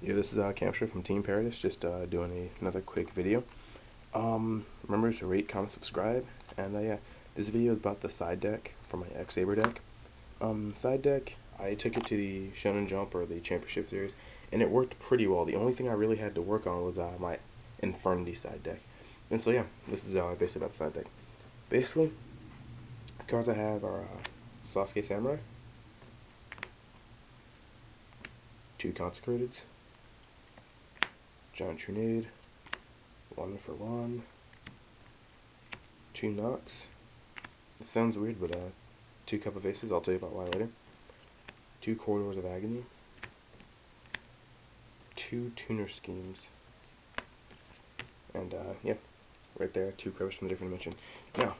Yeah, this is Camsha from TeamPeritus, just doing another quick video. Remember to rate, comment, subscribe, and yeah, this video is about the side deck for my X-Saber deck. Side deck, I took it to the Shonen Jump or the Championship Series, and it worked pretty well. The only thing I really had to work on was my Infernity side deck. And so yeah, this is basically about the side deck. Basically, the cards I have are Sasuke Samurai, 2 Consecrated, Giant Trinade, 1 for 1, 2 Nox. It sounds weird, but 2 Cup of Aces, I'll tell you about why later. 2 Corridors of Agony, 2 Tuner Schemes, and yeah, right there, 2 Crows from a different dimension. Now,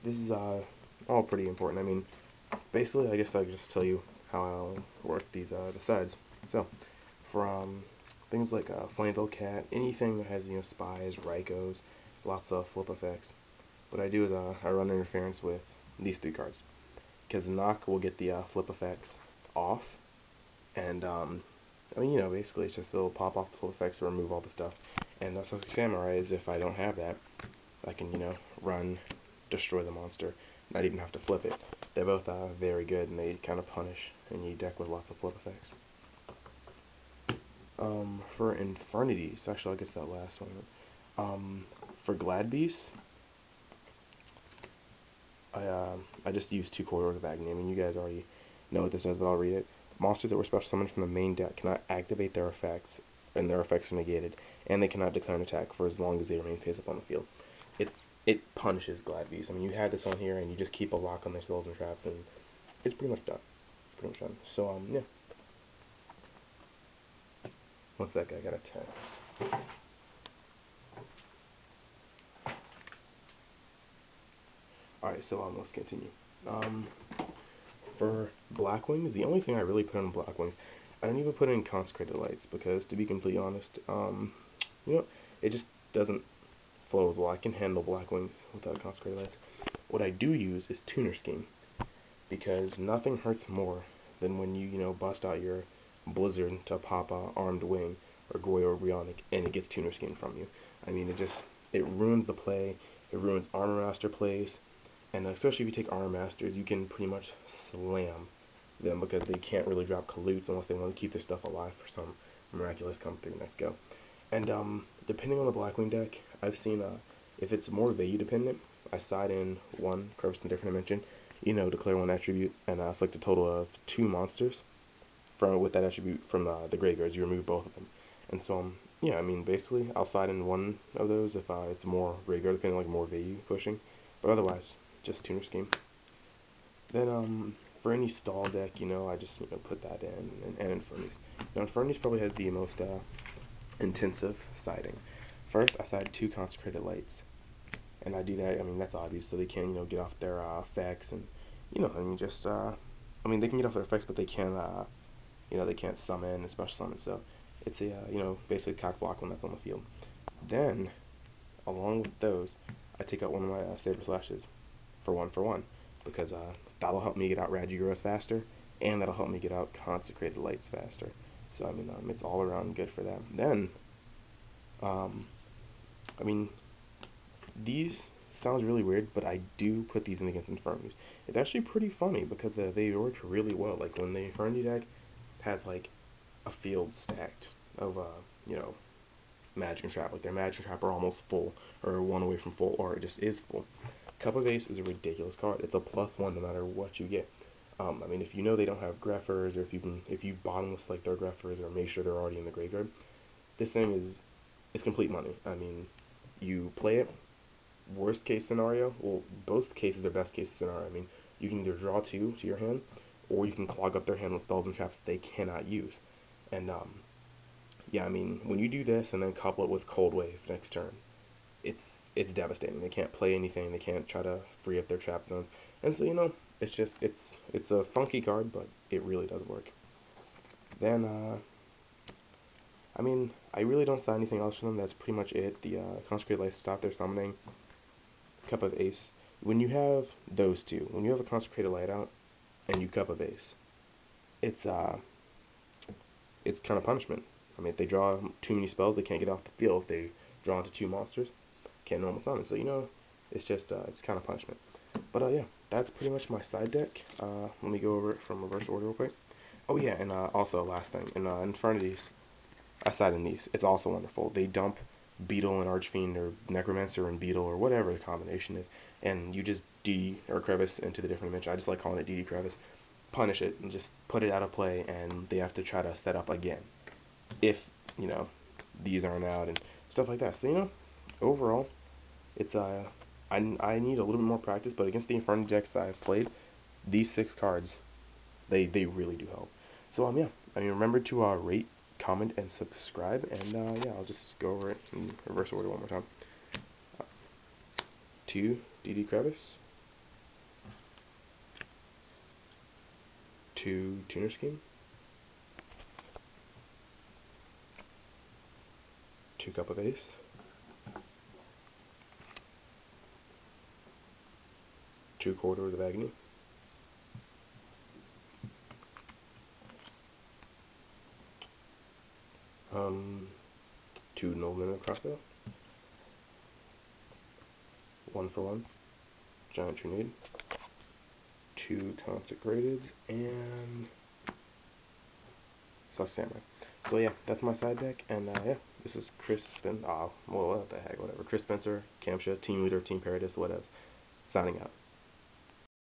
this is all pretty important. I mean, basically, I guess I'll just tell you how I'll work these the sides. So, from things like Flameville Cat, anything that has spies, Rykos, lots of flip effects. What I do is I run interference with these 3 cards, because knock will get the flip effects off, and I mean, basically it's just it'll pop off the flip effects to remove all the stuff. And Sasuke Samurai is if I don't have that, I can run, destroy the monster, not even have to flip it. They're both very good, and they kind of punish any deck with lots of flip effects. For Infernities, actually I'll get to that last one. For Glad Beasts, I just use 2 Corridors of Agony. I mean, you guys already know what this does, but I'll read it. Monsters that were special summoned from the main deck cannot activate their effects, and their effects are negated, and they cannot declare an attack for as long as they remain face up on the field. It punishes Glad Beasts. I mean, you had this on here, and you just keep a lock on their spells and traps, and it's pretty much done. Pretty much done. So yeah. One sec, I got a text. Alright, so let's continue. For Black Wings, the only thing I really put on Black Wings, I don't even put in Consecrated Lights, because to be completely honest, it just doesn't flow as well. I can handle Black Wings without Consecrated Lights. What I do use is Tuner Scheme, because nothing hurts more than when you bust out your Blizzard to pop a Armed Wing or Goy or Brionic, and it gets Tuner Scheme from you. I mean, it ruins the play, it ruins Armor Master plays, and especially if you take Armor Masters, you can pretty much slam them because they can't really drop Kalutes unless they want to keep their stuff alive for some miraculous come through next go. And depending on the Blackwing deck, I've seen if it's more value dependent, I side in 1 Crevice in a different dimension, declare 1 attribute, and select a total of 2 monsters with that attribute from the graveyards. You remove both of them. And so yeah, I mean, basically I'll side in 1 of those if it's more graveyard dependent, like more value pushing, but otherwise just Tuner Scheme. Then for any stall deck, I just put that in, and Infernities. Now Infernities probably has the most intensive siding. First, I side 2 Consecrated Lights, and I do that. I mean, that's obvious, so they can't get off their effects, and I mean, just I mean, they can get off their effects, but they can't they can't summon and special summon. So it's a basically cock block when that's on the field. Then, along with those, I take out 1 of my Saber Slashes for 1, because that'll help me get out Radiguros faster, and that'll help me get out Consecrated Lights faster. So I mean, it's all around good for that. Then, I mean, these sounds really weird, but I do put these in against Infirmities. It's actually pretty funny because they work really well. Like when the Infernity deck has like a field stacked of Magic and Trap, like their Magic and Trap are almost full, or 1 away from full, or it just is full. Cup of Ace is a ridiculous card. It's a +1 no matter what you get. I mean, if they don't have Greffers, or if you bottomless like their Greffers, or make sure they're already in the graveyard, this thing is complete money. I mean, you play it. Worst case scenario, well, both cases are best case scenario. I mean, you can either draw 2 to your hand, or you can clog up their hand with spells and traps they cannot use. And yeah, I mean, when you do this and then couple it with Cold Wave next turn, it's devastating. They can't play anything. They can't try to free up their trap zones. And so it's just it's a funky card, but it really does work. Then I mean, I really don't side anything else from them. That's pretty much it. The Consecrated Lights stop their summoning. Cup of Ace. When you have those 2, when you have a Consecrated Light out and you Cup of Ace, it's kind of punishment. I mean, if they draw too many spells, they can't get off the field. If they draw into 2 monsters, can't normal summon. So, you know, it's just, it's kind of punishment. But, yeah, that's pretty much my side deck. Let me go over it from reverse order real quick. Oh, yeah, and also, last thing, in front of these, aside in these, it's also wonderful. They dump Beetle and Archfiend, or Necromancer and Beetle, or whatever the combination is, and you just DD or Crevice into the different dimension. I just like calling it DD Crevice. Punish it and just put it out of play, and they have to try to set up again if, you know, these aren't out and stuff like that. So, you know, overall, it's I need a little bit more practice, but against the Inferno decks I've played, these 6 cards, they really do help. So yeah, I mean, remember to rate, comment, and subscribe, and yeah, I'll just go over it in reverse order one more time. 2 DD Crevice, 2 Tuner Scheme, 2 Cup of Ace, 2 Corridors of Agony, 2 No Limit Crossbow, 1 for 1 Giant Trinade, 2 Consecrated, and Sus Samurai. So yeah, that's my side deck, and yeah, this is Chris Spencer. Well, what the heck, whatever. Chris Spencer, Camsha, team leader of TeamPeritus, whatevs. Signing out.